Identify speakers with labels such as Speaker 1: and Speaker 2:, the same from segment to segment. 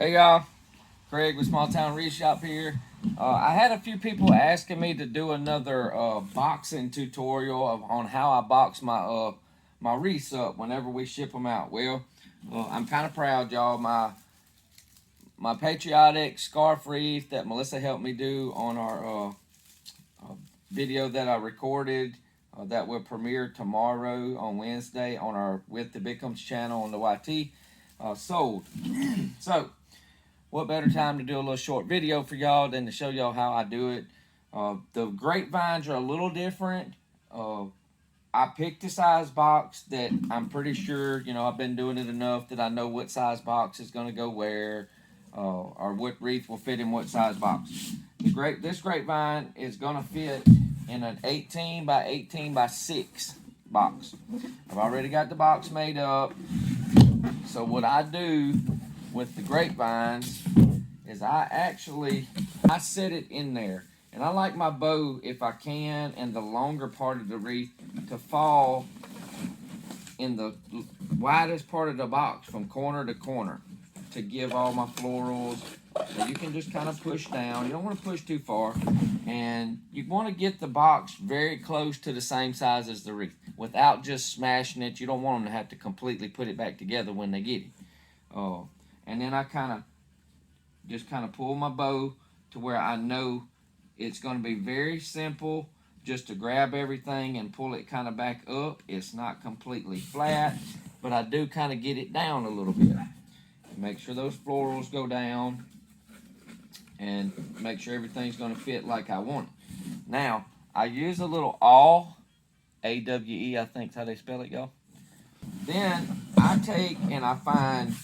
Speaker 1: Hey y'all, Craig with Small Town Wreath Shop here. I had a few people asking me to do another boxing tutorial on how I box my wreaths up whenever we ship them out. Well, I'm kind of proud, y'all. My patriotic scarf wreath that Melissa helped me do on our video that I recorded that will premiere tomorrow on Wednesday on our With the Bickums channel on the YT sold. So what better time to do a little short video for y'all than to show y'all how I do it. The grapevines are a little different. I picked a size box that I'm pretty sure, I've been doing it enough that I know what size box is going to go where, or what wreath will fit in what size box. This grapevine is going to fit in an 18 by 18 by 6 box. I've already got the box made up. So what I do with the grapevines is I set it in there, and I like my bow, if I can, and the longer part of the wreath to fall in the widest part of the box from corner to corner to give all my florals. So you can just kind of push down. You don't want to push too far, and you want to get the box very close to the same size as the wreath without just smashing it. You don't want them to have to completely put it back together when they get it. And then I just pull my bow to where I know it's going to be very simple just to grab everything and pull it kind of back up. It's not completely flat, but I do kind of get it down a little bit. Make sure those florals go down and make sure everything's going to fit like I want it. Now, I use a little awl, A-W-E, I think is how they spell it, y'all. Then I take and I find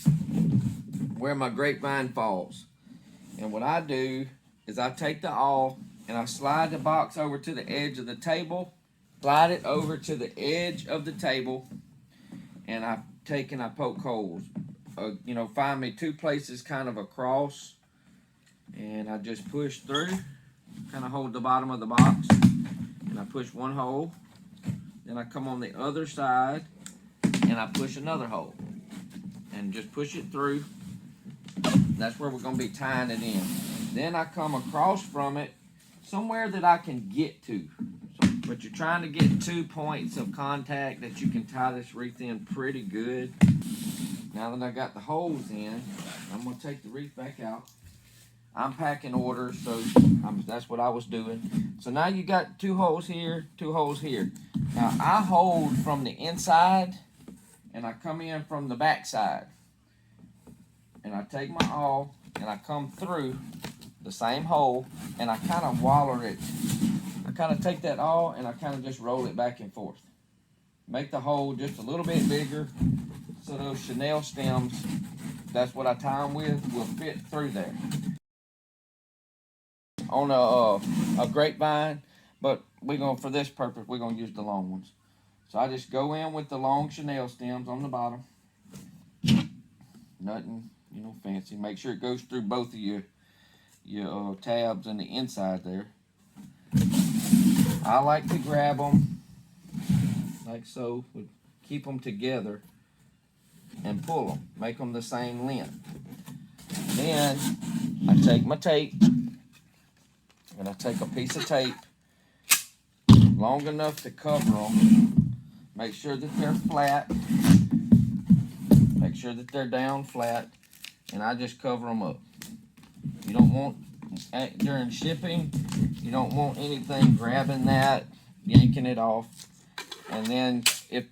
Speaker 1: where my grapevine falls. And what I do is I take the awl and I slide the box over to the edge of the table, slide it over to the edge of the table, and I take and I poke holes. Find me 2 places kind of across, and I just push through, kind of hold the bottom of the box, and I push one hole. Then I come on the other side and I push another hole and just push it through. That's where we're going to be tying it in. Then I come across from it somewhere that I can get to. But you're trying to get 2 points of contact that you can tie this wreath in pretty good. Now that I got the holes in, I'm going to take the wreath back out. I'm packing order, so that's what I was doing. So now you got 2 holes here, 2 holes here. Now I hold from the inside and I come in from the back side. And I take my awl and I come through the same hole and I kind of waller it. I kind of take that awl and I kind of just roll it back and forth. Make the hole just a little bit bigger so those chenille stems, that's what I tie them with, will fit through there. On a grapevine, but for this purpose, we're going to use the long ones. So I just go in with the long chenille stems on the bottom. Nothing, fancy. Make sure it goes through both of your tabs on the inside there. I like to grab them like so, keep them together and pull them, make them the same length. Then I take my tape and I take a piece of tape long enough to cover them. Make sure that they're flat. Make sure that they're down flat, and I just cover them up. You don't want, during shipping, you don't want anything grabbing that, yanking it off. And then if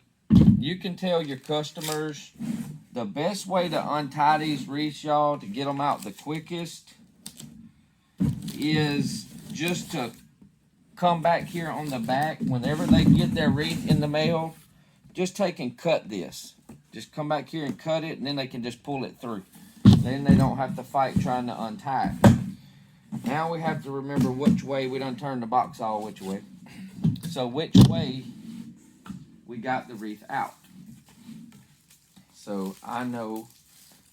Speaker 1: you can tell your customers, the best way to untie these wreaths, y'all, to get them out the quickest is just to come back here on the back. Whenever they get their wreath in the mail, just take and cut this. Just come back here and cut it, and then they can just pull it through. Then they don't have to fight trying to untie it. Now we have to remember which way. We done turned the box all which way. So which way we got the wreath out. So I know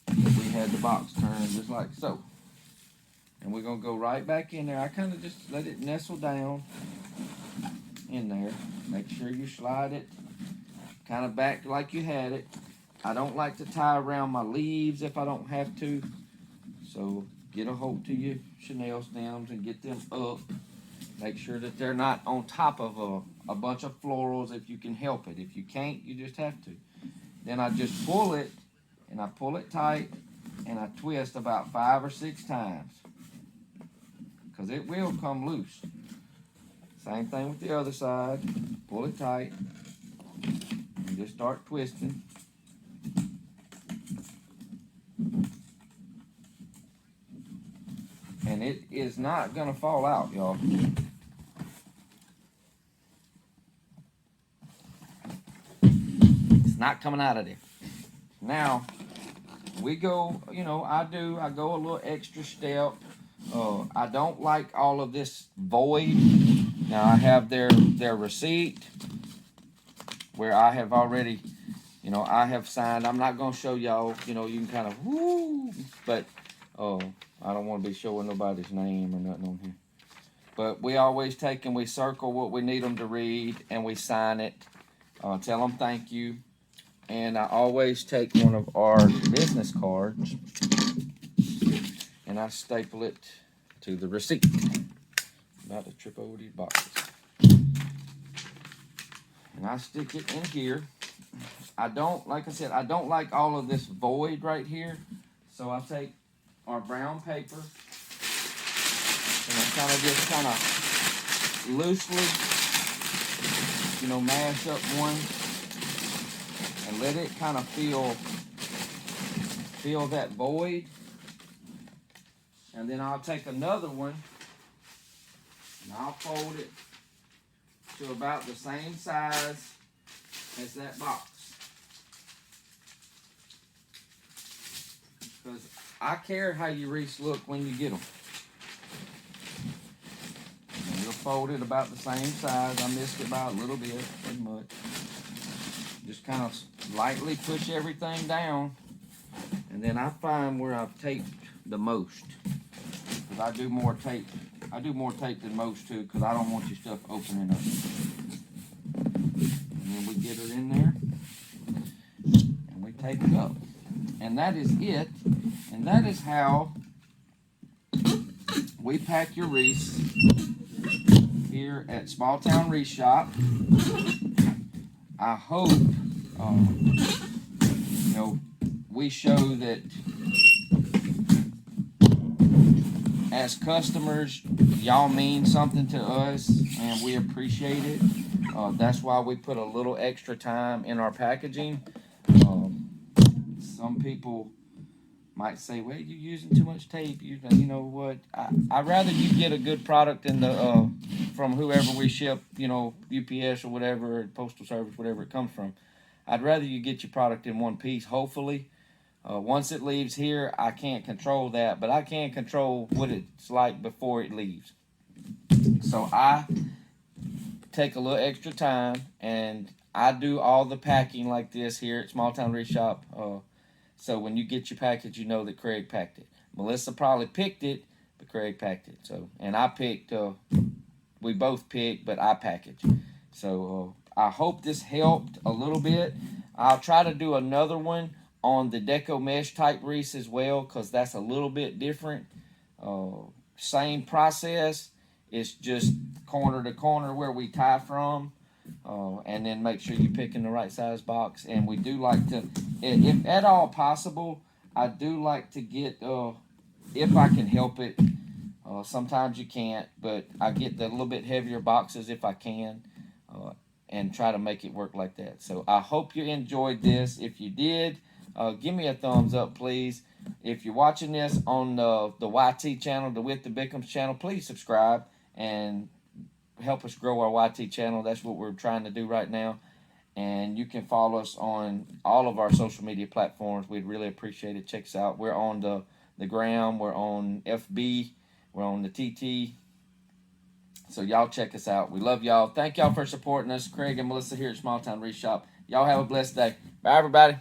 Speaker 1: that we had the box turned just like so. And we're going to go right back in there. I kind of just let it nestle down in there. Make sure you slide it kind of back like you had it. I don't like to tie around my leaves if I don't have to. So get a hold to your Chanel stems and get them up. Make sure that they're not on top of a bunch of florals if you can help it. If you can't, you just have to. Then I just pull it, and I pull it tight, and I twist about 5 or 6 times, because it will come loose. Same thing with the other side. Pull it tight, and just start twisting. And it is not gonna fall out, y'all. It's not coming out of there. Now, we go, you know, I go a little extra step. I don't like all of this void. Now, I have their receipt where I have already, you know, I have signed. I'm not going to show y'all, you know, you can kind of, woo, but I don't want to be showing nobody's name or nothing on here. But we always take and we circle what we need them to read, and we sign it. Tell them thank you. And I always take one of our business cards and I staple it to the receipt. About to trip over these boxes. And I stick it in here. I don't, like I said, I don't like all of this void right here. So I take our brown paper and I kind of loosely, you know, mash up one and let it kind of fill that void. And then I'll take another one and I'll fold it to about the same size as that box. Because I care how your wreaths look when you get them. And you'll fold it about the same size. I missed it by a little bit, pretty much. Just kind of lightly push everything down. And then I find where I've taped the most. Because I do more tape. I do more tape than most too, because I don't want your stuff opening up. And then we get her in there. And we tape it up. And that is it. And that is how we pack your wreaths here at Small Town Wreath Shop. I hope, you know, we show that as customers, y'all mean something to us, and we appreciate it. That's why we put a little extra time in our packaging. Some people might say, well, you're using too much tape. You know what? I'd rather you get a good product in the from whoever we ship, you know, UPS or whatever, Postal Service, whatever it comes from. I'd rather you get your product in one piece, hopefully. Once it leaves here, I can't control that, but I can control what it's like before it leaves. So I take a little extra time, and I do all the packing like this here at Small Town Wreath Shop. So when you get your package, you know that Craig packed it. Melissa probably picked it, but Craig packed it. So, and I picked, we both picked, but I packaged. So I hope this helped a little bit. I'll try to do another one on the deco mesh type wreaths as well, because that's a little bit different. Same process. It's just corner to corner where we tie from. And then make sure you're picking the right size box. And we do like to, if at all possible, I do like to get, if I can help it, sometimes you can't, but I get the little bit heavier boxes if I can, and try to make it work like that. So I hope you enjoyed this. If you did, give me a thumbs up, please. If you're watching this on the YT channel, the With the Bickums channel, please subscribe and help us grow our YT channel. That's what we're trying to do right now. And you can follow us on all of our social media platforms. We'd really appreciate it. Check us out. We're on the Gram. We're on FB. We're on the TT. So y'all check us out. We love y'all. Thank y'all for supporting us. Craig and Melissa here at Small Town Wreath Shop. Y'all have a blessed day. Bye, everybody.